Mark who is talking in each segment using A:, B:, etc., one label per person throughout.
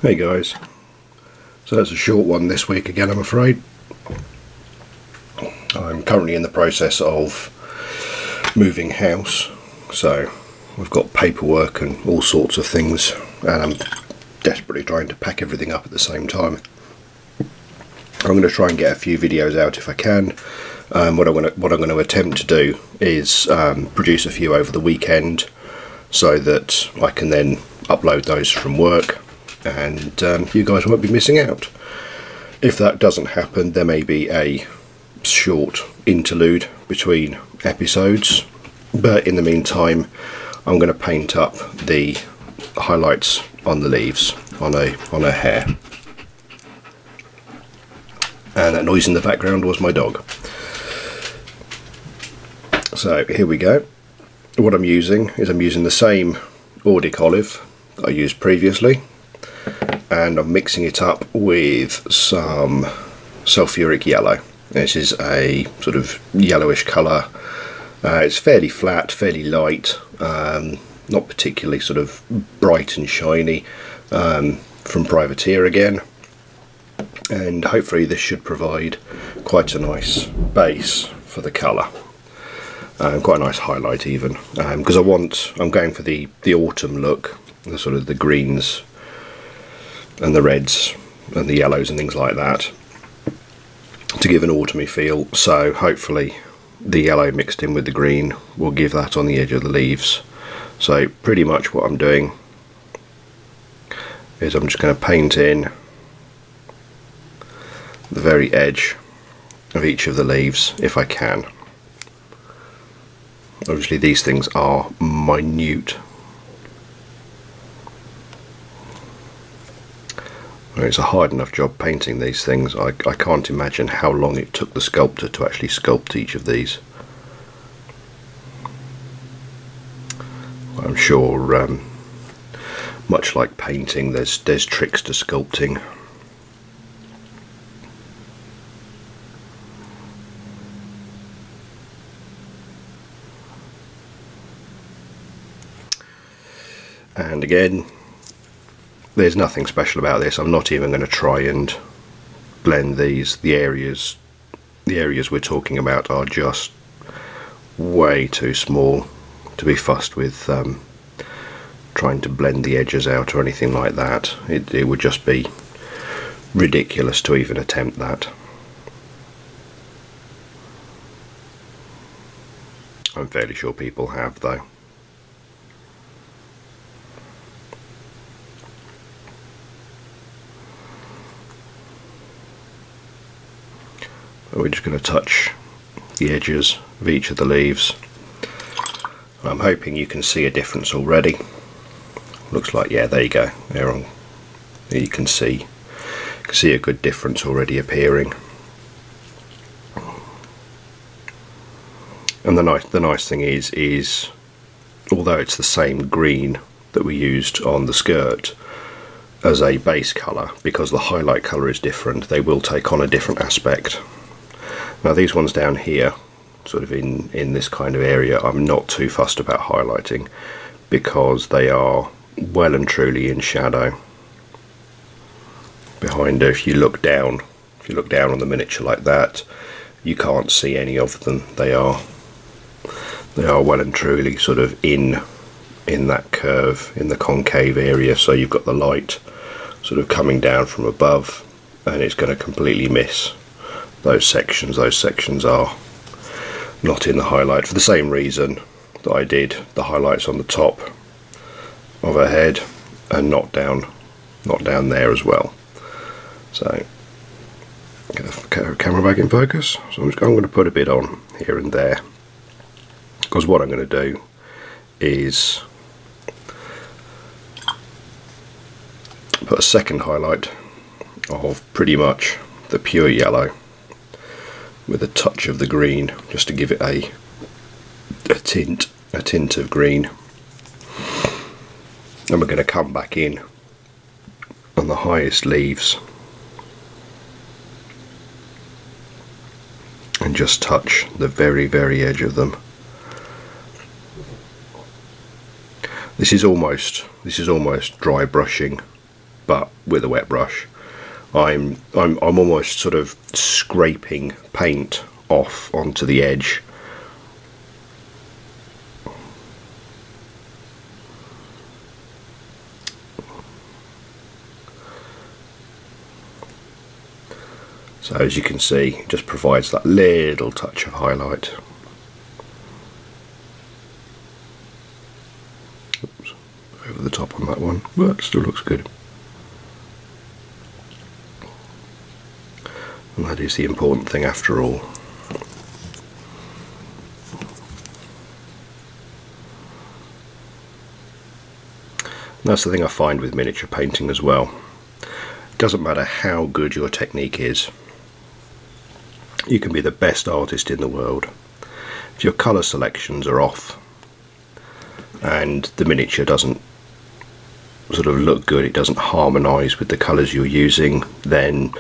A: Hey guys, so that's a short one this week again, I'm afraid. I'm currently in the process of moving house, so we've got paperwork and all sorts of things, and I'm desperately trying to pack everything up at the same time. I'm going to try and get a few videos out if I can. What I'm going to attempt to do is produce a few over the weekend so that I can then upload those from work, and you guys won't be missing out. If that doesn't happen, there may be a short interlude between episodes, but in the meantime I'm going to paint up the highlights on the leaves on a hair. And that noise in the background was my dog. So here we go. What I'm using is the same Ordic olive that I used previously, and I'm mixing it up with some sulfuric yellow. This is a sort of yellowish colour. It's fairly flat, fairly light, not particularly sort of bright and shiny, from Privateer again, and hopefully this should provide quite a nice base for the colour. Quite a nice highlight even, because I'm going for the autumn look, the sort of the greens and the reds and the yellows and things like that, to give an autumny feel. So hopefully the yellow mixed in with the green will give that on the edge of the leaves. So pretty much what I'm doing is I'm just going to paint in the very edge of each of the leaves if I can. Obviously these things are minute. It's a hard enough job painting these things. I can't imagine how long it took the sculptor to actually sculpt each of these. I'm sure, much like painting, there's tricks to sculpting. And again, there's nothing special about this. I'm not even going to try and blend these. The areas we're talking about are just way too small to be fussed with trying to blend the edges out or anything like that. It would just be ridiculous to even attempt that. I'm fairly sure people have, though. We're just going to touch the edges of each of the leaves. I'm hoping you can see a difference already. Looks like, yeah, there you go. There you can see a good difference already appearing. And the nice thing is although it's the same green that we used on the skirt as a base colour, because the highlight colour is different, they will take on a different aspect. Now these ones down here, sort of in this kind of area, I'm not too fussed about highlighting because they are well and truly in shadow behind her. If you look down on the miniature like that, you can't see any of them. They are well and truly sort of in that curve, in the concave area, so you've got the light sort of coming down from above and it's going to completely miss those sections. Those sections are not in the highlight for the same reason that I did the highlights on the top of her head and not down there as well. So get the camera back in focus. So I'm going to put a bit on here and there, because what I'm going to do is put a second highlight of pretty much the pure yellow with a touch of the green, just to give it a tint of green. And we're going to come back in on the highest leaves and just touch the very edge of them. This is almost dry brushing, but with a wet brush, I'm almost sort of scraping paint off onto the edge. So as you can see, it just provides that little touch of highlight. Oops, over the top on that one, but it still looks good. And that is the important thing after all. And that's the thing I find with miniature painting as well. It doesn't matter how good your technique is. You can be the best artist in the world. If your colour selections are off and the miniature doesn't sort of look good, it doesn't harmonise with the colours you're using, then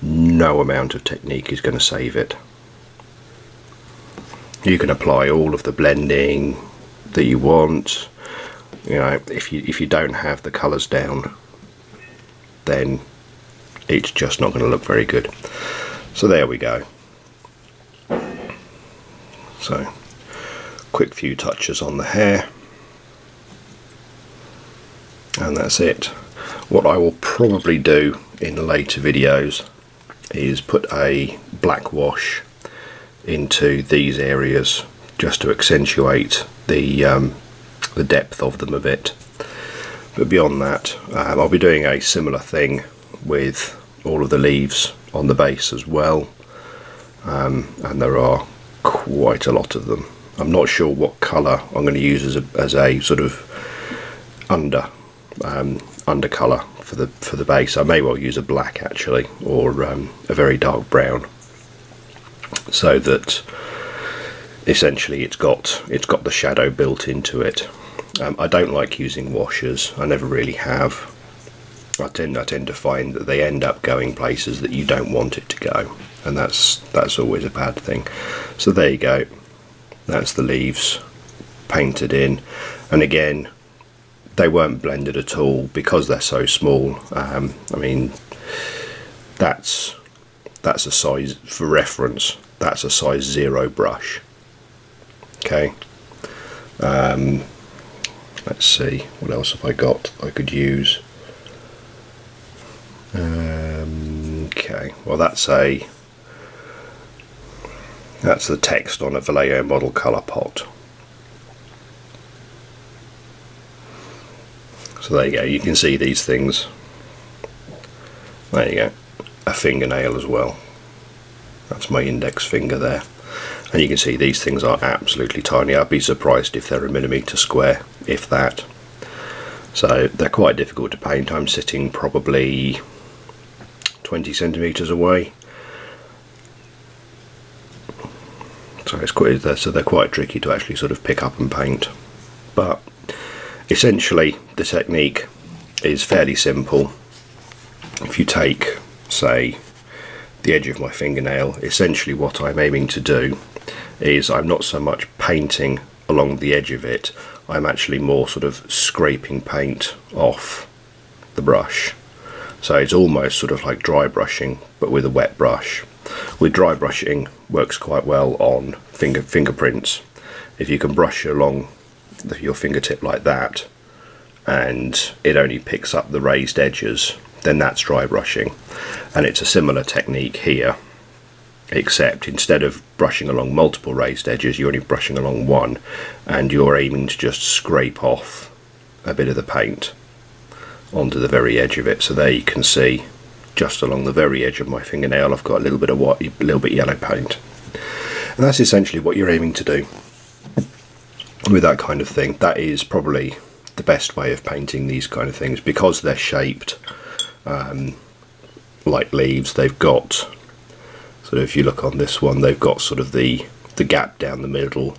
A: no amount of technique is going to save it. You can apply all of the blending that you want. You know, if you don't have the colours down, then it's just not going to look very good. So there we go. So, quick few touches on the hair, and that's it. What I will probably do in later videos is put a black wash into these areas just to accentuate the depth of them a bit. But beyond that, I'll be doing a similar thing with all of the leaves on the base as well, and there are quite a lot of them. I'm not sure what colour I'm going to use as a sort of under colour for the base. I may well use a black actually, or a very dark brown, so that essentially it's got the shadow built into it. I don't like using washes. I never really have. I tend to find that they end up going places that you don't want it to go, and that's always a bad thing. So there you go, that's the leaves painted in, and again, they weren't blended at all because they're so small. I mean, that's a size, for reference, that's a size 0 brush. Okay, let's see, what else have I got I could use? Okay, well that's the text on a Vallejo model colour pot. So there you go, you can see these things. There you go, a fingernail as well. That's my index finger there. And you can see these things are absolutely tiny. I'd be surprised if they're a millimetre square, if that. So they're quite difficult to paint. I'm sitting probably 20 centimetres away. So they're quite tricky to actually sort of pick up and paint. But essentially the technique is fairly simple. If you take, say, the edge of my fingernail, essentially what I'm aiming to do is I'm not so much painting along the edge of it, I'm actually more sort of scraping paint off the brush. So it's almost sort of like dry brushing, but with a wet brush. With dry brushing, works quite well on fingerprints. If you can brush along your fingertip like that, and it only picks up the raised edges, then that's dry brushing. And it's a similar technique here, except instead of brushing along multiple raised edges, you're only brushing along one, and you're aiming to just scrape off a bit of the paint onto the very edge of it. So there you can see, just along the very edge of my fingernail, I've got a little bit of white, a little bit yellow paint, and that's essentially what you're aiming to do with that kind of thing. That is probably the best way of painting these kind of things, because they're shaped like leaves. They've got sort of, if you look on this one, they've got sort of the gap down the middle,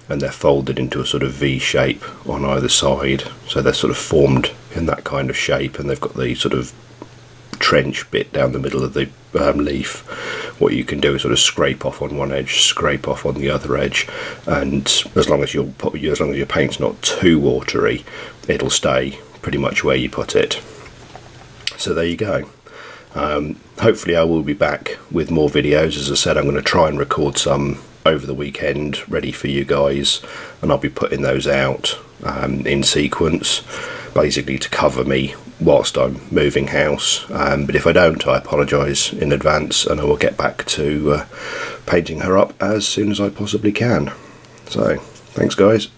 A: and they're folded into a sort of V shape on either side, so they're sort of formed in that kind of shape, and they've got the sort of trench bit down the middle of the leaf. What you can do is sort of scrape off on one edge, scrape off on the other edge, and as long as your paint's not too watery, it'll stay pretty much where you put it. So there you go. Hopefully I will be back with more videos. As I said, I'm going to try and record some over the weekend ready for you guys, and I'll be putting those out in sequence, basically to cover me whilst I'm moving house. But if I don't, I apologise in advance, and I will get back to painting her up as soon as I possibly can. So thanks guys.